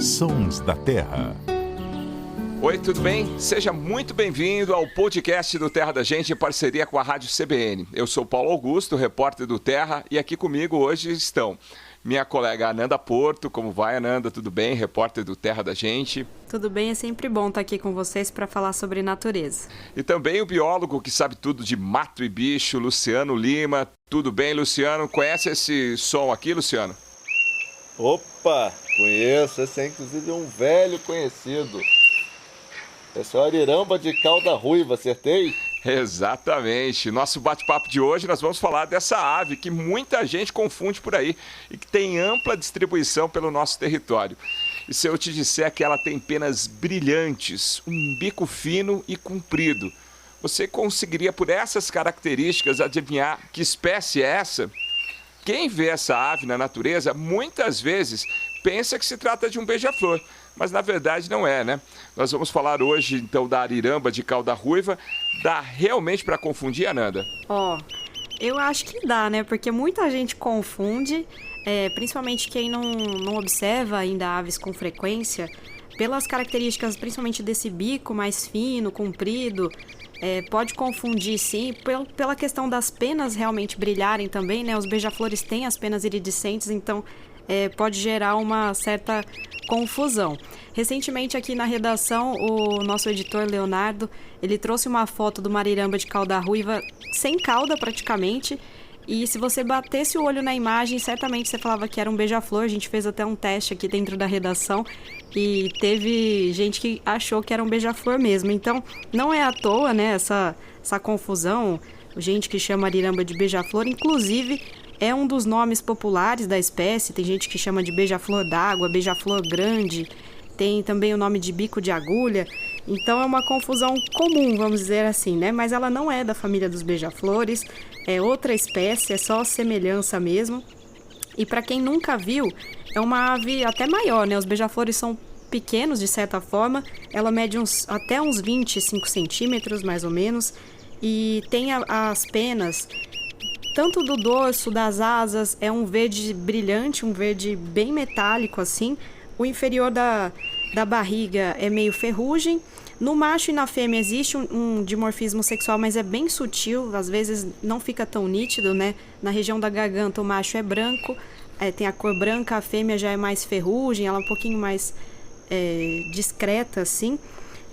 Sons da Terra. Oi, tudo bem? Seja muito bem-vindo ao podcast do Terra da Gente em parceria com a Rádio CBN. Eu sou Paulo Augusto, repórter do Terra, e aqui comigo hoje estão minha colega Ananda Porto. Como vai, Ananda? Tudo bem? Repórter do Terra da Gente. Tudo bem, é sempre bom estar aqui com vocês para falar sobre natureza. E também o biólogo que sabe tudo de mato e bicho, Luciano Lima. Tudo bem, Luciano? Conhece esse som aqui, Luciano? Opa, conheço. Esse é inclusive um velho conhecido. Esse é o ariramba de cauda ruiva, acertei? Exatamente. Nosso bate-papo de hoje nós vamos falar dessa ave que muita gente confunde por aí e que tem ampla distribuição pelo nosso território. E se eu te disser que ela tem penas brilhantes, um bico fino e comprido, você conseguiria por essas características adivinhar que espécie é essa? Quem vê essa ave na natureza muitas vezes pensa que se trata de um beija-flor, mas na verdade não é, né? Nós vamos falar hoje então da ariramba de cauda ruiva. Dá realmente para confundir, Ananda? Eu acho que dá, né? Porque muita gente confunde, principalmente quem não observa ainda aves com frequência, pelas características principalmente desse bico mais fino, comprido. Pode confundir, sim, pela questão das penas realmente brilharem também, né? Os beija-flores têm as penas iridescentes, então pode gerar uma certa confusão. Recentemente aqui na redação, o nosso editor Leonardo, ele trouxe uma foto do ariramba de cauda ruiva sem cauda praticamente, e se você batesse o olho na imagem, certamente você falava que era um beija-flor. A gente fez até um teste aqui dentro da redação e teve gente que achou que era um beija-flor mesmo. Então, não é à toa, né, essa confusão, gente que chama ariramba de beija-flor. Inclusive, é um dos nomes populares da espécie. Tem gente que chama de beija-flor d'água, beija-flor grande, tem também o nome de bico de agulha. Então é uma confusão comum, vamos dizer assim, né? Mas ela não é da família dos beija-flores, é outra espécie, é só semelhança mesmo. E para quem nunca viu, é uma ave até maior, né? Os beija-flores são pequenos de certa forma, ela mede até uns 25 centímetros mais ou menos, e tem as penas, tanto do dorso, das asas, é um verde brilhante, um verde bem metálico assim. O inferior da barriga é meio ferrugem. No macho e na fêmea existe um dimorfismo sexual, mas é bem sutil, às vezes não fica tão nítido, né? Na região da garganta o macho é branco, tem a cor branca, a fêmea já é mais ferrugem, ela é um pouquinho mais discreta, assim.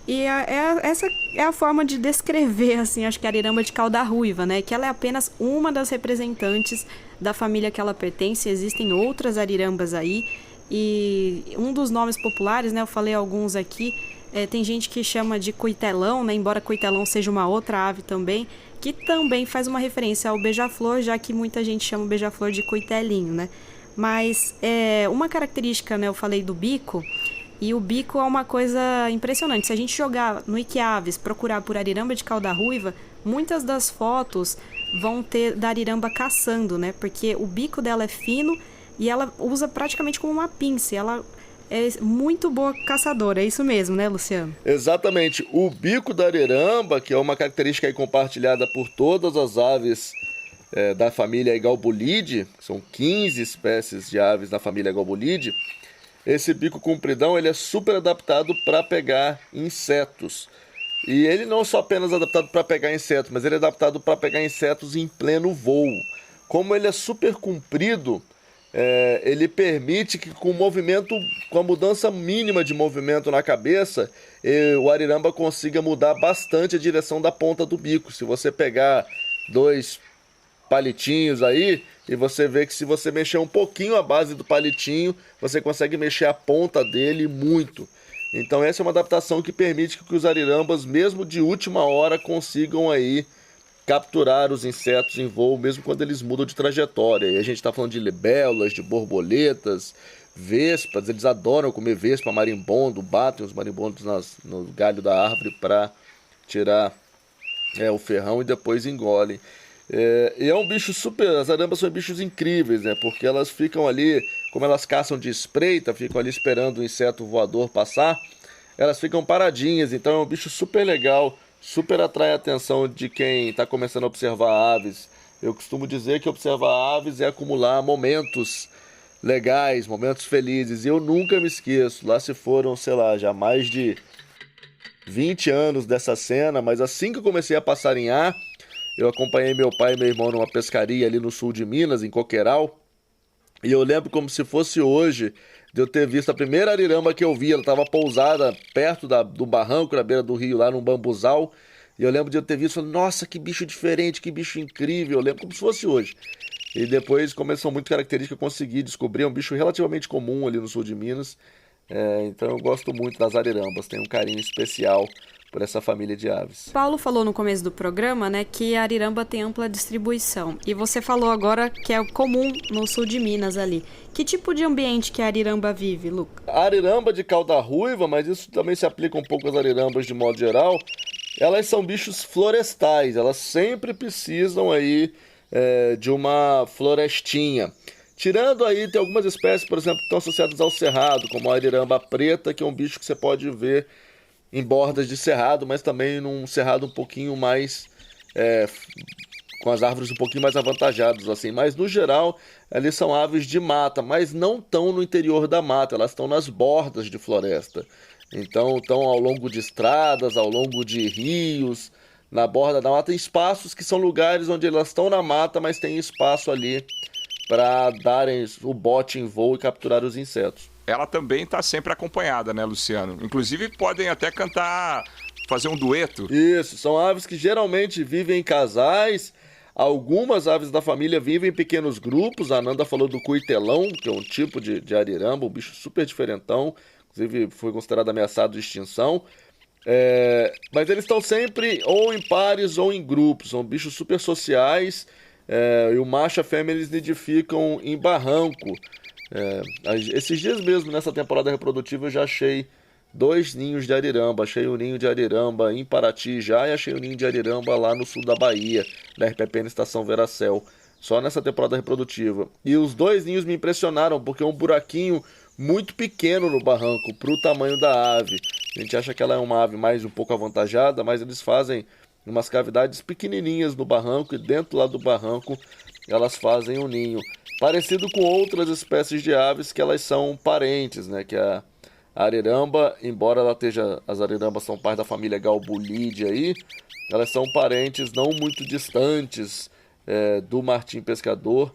E essa é a forma de descrever, assim, acho que a ariramba de cauda ruiva, né? Que ela é apenas uma das representantes da família que ela pertence. Existem outras arirambas aí. E um dos nomes populares, né? Eu falei alguns aqui. Tem gente que chama de cuitelão, né? Embora cuitelão seja uma outra ave também, que também faz uma referência ao beija-flor, já que muita gente chama o beija-flor de cuitelinho, né? Mas uma característica, né? Eu falei do bico. E o bico é uma coisa impressionante. Se a gente jogar no Wikiaves, procurar por ariramba de cauda ruiva, muitas das fotos vão ter da ariramba caçando, né? Porque o bico dela é fino e ela usa praticamente como uma pinça. Ela é muito boa caçadora, é isso mesmo, né, Luciano? Exatamente. O bico da ariramba, que é uma característica aí compartilhada por todas as aves da família Galbulidae, são 15 espécies de aves da família Galbulidae. Esse bico compridão, ele é super adaptado para pegar insetos. E ele não é só apenas adaptado para pegar insetos, mas ele é adaptado para pegar insetos em pleno voo. Como ele é super comprido, ele permite que com a mudança mínima de movimento na cabeça, o ariramba consiga mudar bastante a direção da ponta do bico. Se você pegar 2 palitinhos aí, e você vê que se você mexer um pouquinho a base do palitinho, você consegue mexer a ponta dele muito. Então essa é uma adaptação que permite que os arirambas, mesmo de última hora, consigam aí capturar os insetos em voo, mesmo quando eles mudam de trajetória. E a gente está falando de libélulas, de borboletas, vespas. Eles adoram comer vespa, marimbondo, batem os marimbondos no galho da árvore para tirar o ferrão e depois engolem. E é um bicho as arambas são bichos incríveis, né? Porque elas ficam ali, como elas caçam de espreita, ficam ali esperando o inseto voador passar, elas ficam paradinhas. Então é um bicho super legal, super atrai a atenção de quem está começando a observar aves. Eu costumo dizer que observar aves é acumular momentos legais, momentos felizes. E eu nunca me esqueço. Lá se foram, sei lá, já mais de 20 anos dessa cena, mas assim que eu comecei a passarinhar, eu acompanhei meu pai e meu irmão numa pescaria ali no sul de Minas, em Coqueiral, e eu lembro como se fosse hoje de eu ter visto a primeira ariramba que eu vi. Ela estava pousada perto do barranco, na beira do rio, lá num bambuzal, e eu lembro de eu ter visto, nossa, que bicho diferente, que bicho incrível, eu lembro como se fosse hoje. E depois, como eles são muito característicos, eu consegui descobrir, é um bicho relativamente comum ali no sul de Minas. Então eu gosto muito das arirambas, tenho um carinho especial por essa família de aves. Paulo falou no começo do programa, né, que a ariramba tem ampla distribuição. E você falou agora que é comum no sul de Minas ali. Que tipo de ambiente que a ariramba vive, Luca? A ariramba de cauda ruiva, mas isso também se aplica um pouco às arirambas de modo geral, elas são bichos florestais, elas sempre precisam aí de uma florestinha. Tirando aí, tem algumas espécies, por exemplo, que estão associadas ao cerrado, como a ariramba preta, que é um bicho que você pode ver em bordas de cerrado, mas também num cerrado um pouquinho mais, com as árvores um pouquinho mais avantajadas, assim. Mas, no geral, elas são aves de mata, mas não estão no interior da mata, elas estão nas bordas de floresta. Então, estão ao longo de estradas, ao longo de rios, na borda da mata, tem espaços que são lugares onde elas estão na mata, mas tem espaço ali para darem o bote em voo e capturar os insetos. Ela também está sempre acompanhada, né, Luciano? Inclusive podem até cantar, fazer um dueto. Isso, são aves que geralmente vivem em casais. Algumas aves da família vivem em pequenos grupos. A Nanda falou do cuitelão, que é um tipo de ariramba, um bicho super diferentão. Inclusive foi considerado ameaçado de extinção. Mas eles estão sempre ou em pares ou em grupos. São bichos super sociais. E o macho e a fêmea eles nidificam em barranco. Esses dias mesmo, nessa temporada reprodutiva, eu já achei 2 ninhos de ariramba. Achei o ninho de ariramba em Paraty já e achei o ninho de ariramba lá no sul da Bahia, na RPP na Estação Veracel. Só nessa temporada reprodutiva. E os 2 ninhos me impressionaram, porque é um buraquinho muito pequeno no barranco, para o tamanho da ave. A gente acha que ela é uma ave mais um pouco avantajada, mas eles fazem umas cavidades pequenininhas no barranco, e dentro lá do barranco elas fazem um ninho. Parecido com outras espécies de aves que elas são parentes, né? Que a ariramba, embora ela esteja... As arirambas são parte da família Galbulidae aí, elas são parentes não muito distantes do martim pescador,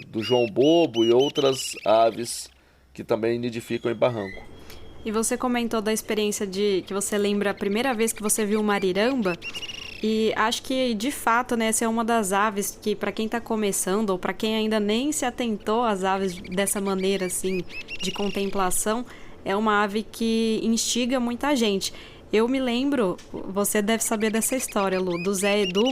do João Bobo e outras aves que também nidificam em barranco. E você comentou da experiência que você lembra a primeira vez que você viu uma ariramba. E acho que, de fato, né, essa é uma das aves que, para quem está começando ou para quem ainda nem se atentou às aves dessa maneira, assim, de contemplação, é uma ave que instiga muita gente. Eu me lembro, você deve saber dessa história, Lu, do Zé Edu,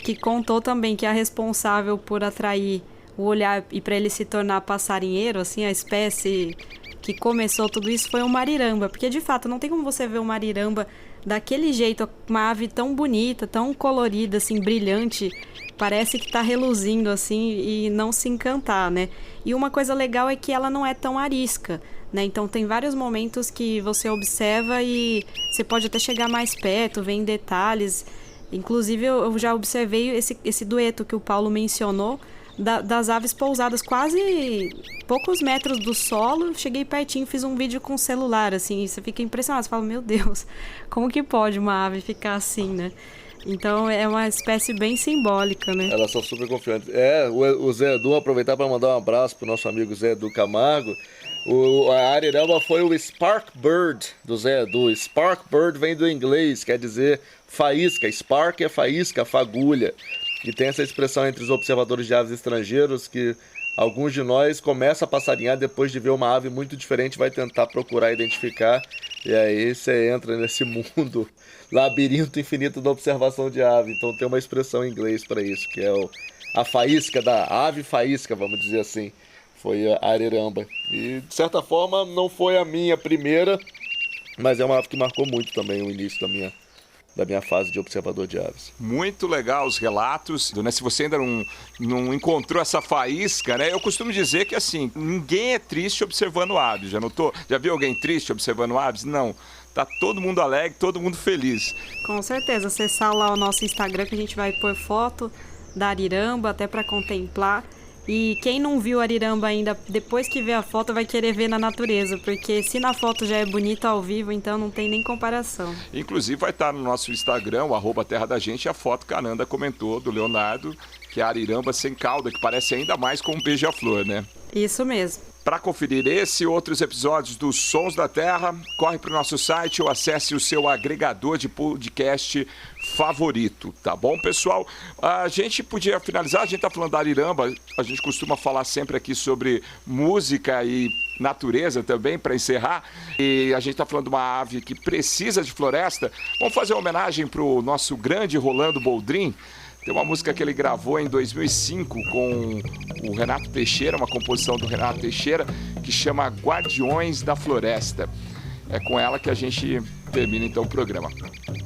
que contou também que a responsável por atrair o olhar e para ele se tornar passarinheiro, assim, a espécie que começou tudo isso foi uma ariramba, porque de fato não tem como você ver uma ariramba daquele jeito, uma ave tão bonita, tão colorida, assim, brilhante, parece que tá reluzindo assim e não se encantar, né? E uma coisa legal é que ela não é tão arisca, né? Então tem vários momentos que você observa e você pode até chegar mais perto, ver em detalhes. Inclusive eu já observei esse dueto que o Paulo mencionou, das aves pousadas quase poucos metros do solo. Cheguei pertinho, fiz um vídeo com o celular, assim, e você fica impressionado, você fala, meu Deus, como que pode uma ave ficar assim, né? Então é uma espécie bem simbólica, né? Elas são super confiantes. O Zé Edu, aproveitar para mandar um abraço pro nosso amigo Zé Edu Camargo. A ariramba foi o Spark Bird do Zé Edu. Spark Bird vem do inglês, quer dizer faísca. Spark é faísca, fagulha. E tem essa expressão entre os observadores de aves estrangeiros que alguns de nós começam a passarinhar depois de ver uma ave muito diferente, vai tentar procurar identificar, e aí você entra nesse mundo, labirinto infinito da observação de ave. Então tem uma expressão em inglês para isso, que é a faísca da ave faísca, vamos dizer assim, foi a ariramba. E de certa forma não foi a minha primeira, mas é uma ave que marcou muito também o início da minha fase de observador de aves. Muito legal os relatos, né? Se você ainda não encontrou essa faísca, né? Eu costumo dizer que, assim, ninguém é triste observando aves. Já notou? Já viu alguém triste observando aves? Não. Tá todo mundo alegre, todo mundo feliz. Com certeza. Acessar lá o nosso Instagram, que a gente vai pôr foto da ariramba, até para contemplar. E quem não viu Ariramba ainda, depois que vê a foto, vai querer ver na natureza, porque se na foto já é bonita ao vivo, então não tem nem comparação. Inclusive vai estar no nosso Instagram, o @Terra da Gente, a foto que a Ananda comentou do Leonardo, que é a ariramba sem cauda, que parece ainda mais com um beija-flor, né? Isso mesmo. Para conferir esse e outros episódios dos Sons da Terra, corre para o nosso site ou acesse o seu agregador de podcast favorito, tá bom, pessoal? A gente podia finalizar, a gente tá falando da ariramba, a gente costuma falar sempre aqui sobre música e natureza também, para encerrar, e a gente tá falando de uma ave que precisa de floresta. Vamos fazer uma homenagem para o nosso grande Rolando Boldrin. Tem uma música que ele gravou em 2005 com o Renato Teixeira, uma composição do Renato Teixeira, que chama Guardiões da Floresta. É com ela que a gente termina então o programa.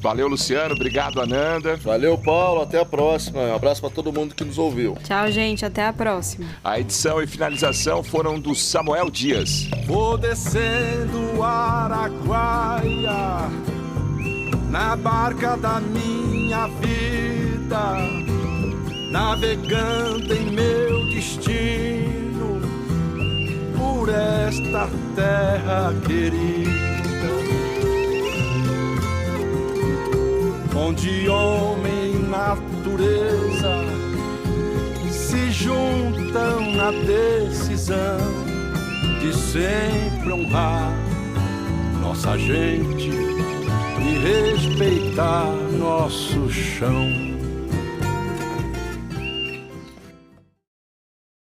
Valeu, Luciano. Obrigado, Ananda. Valeu, Paulo. Até a próxima. Um abraço para todo mundo que nos ouviu. Tchau, gente. Até a próxima. A edição e finalização foram do Samuel Dias. Vou descendo o Araguaia na barca da minha vida, navegando em meu destino por esta terra querida, onde homem e natureza se juntam na decisão de sempre honrar nossa gente e respeitar nosso chão.